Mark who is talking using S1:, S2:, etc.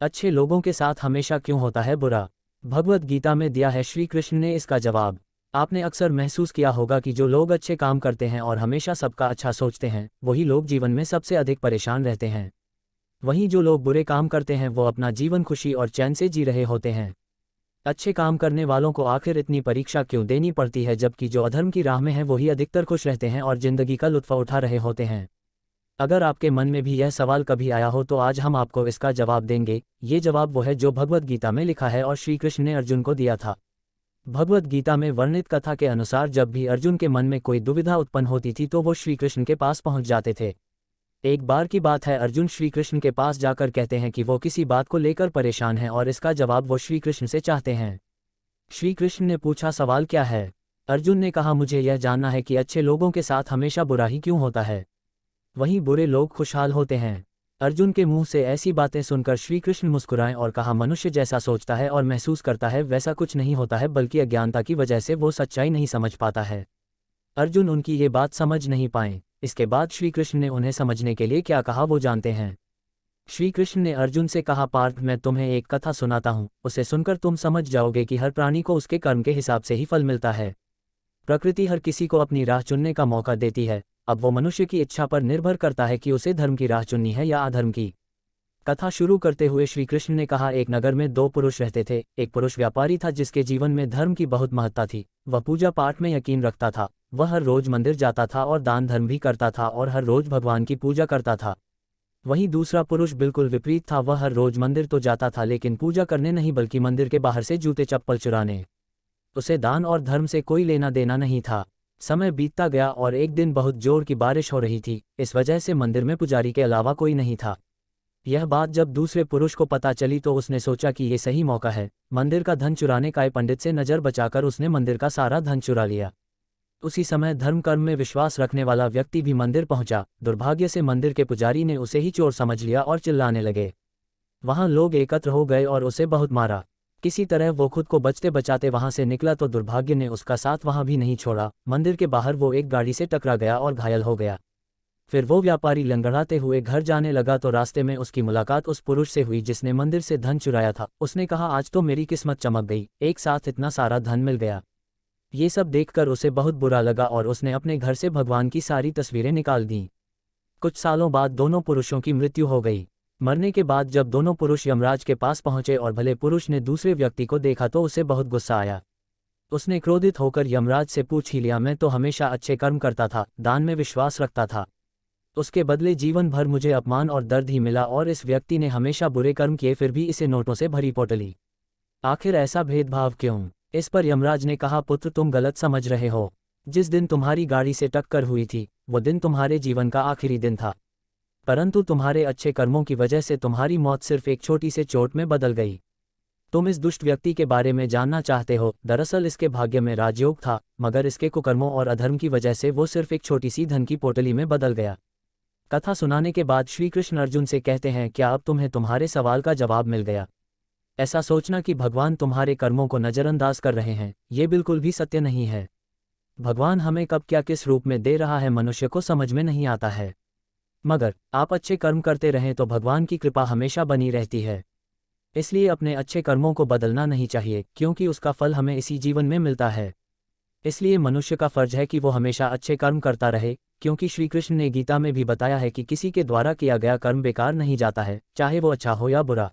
S1: अच्छे लोगों के साथ हमेशा क्यों होता है बुरा? भगवद गीता में दिया है श्री कृष्ण ने इसका जवाब। आपने अक्सर महसूस किया होगा कि जो लोग अच्छे काम करते हैं और हमेशा सबका अच्छा सोचते हैं, वही लोग जीवन में सबसे अधिक परेशान रहते हैं। वहीं जो लोग बुरे काम करते हैं वो अपना जीवन खुशी और चैन से जी रहे होते हैं। अच्छे काम करने वालों को आखिर इतनी परीक्षा क्यों देनी पड़ती है, जबकि जो अधर्म की राह में है वही अधिकतर खुश रहते हैं और जिंदगी का लुत्फ उठा रहे होते हैं? अगर आपके मन में भी यह सवाल कभी आया हो तो आज हम आपको इसका जवाब देंगे। ये जवाब वो है जो भगवद गीता में लिखा है और श्री कृष्ण ने अर्जुन को दिया था। भगवद गीता में वर्णित कथा के अनुसार जब भी अर्जुन के मन में कोई दुविधा उत्पन्न होती थी तो वो श्री कृष्ण के पास पहुंच जाते थे। एक बार की बात है, अर्जुन श्री कृष्ण के पास जाकर कहते हैं कि वो किसी बात को लेकर परेशान हैं और इसका जवाब वो श्री कृष्ण से चाहते हैं। श्री कृष्ण ने पूछा, सवाल क्या है? अर्जुन ने कहा, मुझे यह जानना है कि अच्छे लोगों के साथ हमेशा बुरा ही क्यों होता है, वहीं बुरे लोग खुशहाल होते हैं। अर्जुन के मुंह से ऐसी बातें सुनकर श्री कृष्ण मुस्कुराए और कहा, मनुष्य जैसा सोचता है और महसूस करता है वैसा कुछ नहीं होता है, बल्कि अज्ञानता की वजह से वो सच्चाई नहीं समझ पाता है। अर्जुन उनकी ये बात समझ नहीं पाए। इसके बाद श्री कृष्ण ने उन्हें समझने के लिए क्या कहा वो जानते हैं। श्री कृष्ण ने अर्जुन से कहा, पार्थ, मैं तुम्हें एक कथा सुनाता हूँ, उसे सुनकर तुम समझ जाओगे कि हर प्राणी को उसके कर्म के हिसाब से ही फल मिलता है। प्रकृति हर किसी को अपनी राह चुनने का मौका देती है, अब वो मनुष्य की इच्छा पर निर्भर करता है कि उसे धर्म की राह चुननी है या अधर्म की। कथा शुरू करते हुए श्री कृष्ण ने कहा, एक नगर में दो पुरुष रहते थे। एक पुरुष व्यापारी था जिसके जीवन में धर्म की बहुत महत्ता थी। वह पूजा पाठ में यकीन रखता था। वह हर रोज मंदिर जाता था और दान धर्म भी करता था और हर रोज भगवान की पूजा करता था। वहीं दूसरा पुरुष बिल्कुल विपरीत था। वह हर रोज मंदिर तो जाता था लेकिन पूजा करने नहीं, बल्कि मंदिर के बाहर से जूते चप्पल चुराने। उसे दान और धर्म से कोई लेना देना नहीं था। समय बीतता गया और एक दिन बहुत जोर की बारिश हो रही थी। इस वजह से मंदिर में पुजारी के अलावा कोई नहीं था। यह बात जब दूसरे पुरुष को पता चली तो उसने सोचा कि ये सही मौका है मंदिर का धन चुराने का। पंडित से नजर बचाकर उसने मंदिर का सारा धन चुरा लिया। उसी समय धर्म कर्म में विश्वास रखने वाला व्यक्ति भी मंदिर पहुंचा। दुर्भाग्य से मंदिर के पुजारी ने उसे ही चोर समझ लिया और चिल्लाने लगे। वहां लोग एकत्र हो गए और उसे बहुत मारा। किसी तरह वो खुद को बचते बचाते वहां से निकला तो दुर्भाग्य ने उसका साथ वहां भी नहीं छोड़ा। मंदिर के बाहर वो एक गाड़ी से टकरा गया और घायल हो गया। फिर वो व्यापारी लंगड़ाते हुए घर जाने लगा तो रास्ते में उसकी मुलाकात उस पुरुष से हुई जिसने मंदिर से धन चुराया था। उसने कहा, आज तो मेरी किस्मत चमक गई, एक साथ इतना सारा धन मिल गया। ये सब देखकर उसे बहुत बुरा लगा और उसने अपने घर से भगवान की सारी तस्वीरें निकाल दीं। कुछ सालों बाद दोनों पुरुषों की मृत्यु हो गई। मरने के बाद जब दोनों पुरुष यमराज के पास पहुंचे और भले पुरुष ने दूसरे व्यक्ति को देखा तो उसे बहुत गुस्सा आया। उसने क्रोधित होकर यमराज से पूछ ही लिया, मैं तो हमेशा अच्छे कर्म करता था, दान में विश्वास रखता था, उसके बदले जीवन भर मुझे अपमान और दर्द ही मिला, और इस व्यक्ति ने हमेशा बुरे कर्म किए फिर भी इसे नोटों से भरी पोटली। आखिर ऐसा भेदभाव क्यों? इस पर यमराज ने कहा, पुत्र, तुम गलत समझ रहे हो। जिस दिन तुम्हारी गाड़ी से टक्कर हुई थी वो दिन तुम्हारे जीवन का आखिरी दिन था, परंतु तुम्हारे अच्छे कर्मों की वजह से तुम्हारी मौत सिर्फ एक छोटी से चोट में बदल गई। तुम इस दुष्ट व्यक्ति के बारे में जानना चाहते हो। दरअसल इसके भाग्य में राजयोग था, मगर इसके कुकर्मों और अधर्म की वजह से वो सिर्फ एक छोटी सी धन की पोटली में बदल गया। कथा सुनाने के बाद श्री कृष्ण अर्जुन से कहते हैं, क्या अब तुम्हें तुम्हारे सवाल का जवाब मिल गया? ऐसा सोचना कि भगवान तुम्हारे कर्मों को नज़रअंदाज कर रहे हैं, ये बिल्कुल भी सत्य नहीं है। भगवान हमें कब क्या किस रूप में दे रहा है मनुष्य को समझ में नहीं आता है, मगर आप अच्छे कर्म करते रहें तो भगवान की कृपा हमेशा बनी रहती है। इसलिए अपने अच्छे कर्मों को बदलना नहीं चाहिए, क्योंकि उसका फल हमें इसी जीवन में मिलता है। इसलिए मनुष्य का फर्ज है कि वो हमेशा अच्छे कर्म करता रहे, क्योंकि श्री कृष्ण ने गीता में भी बताया है कि किसी के द्वारा किया गया कर्म बेकार नहीं जाता है, चाहे वो अच्छा हो या बुरा।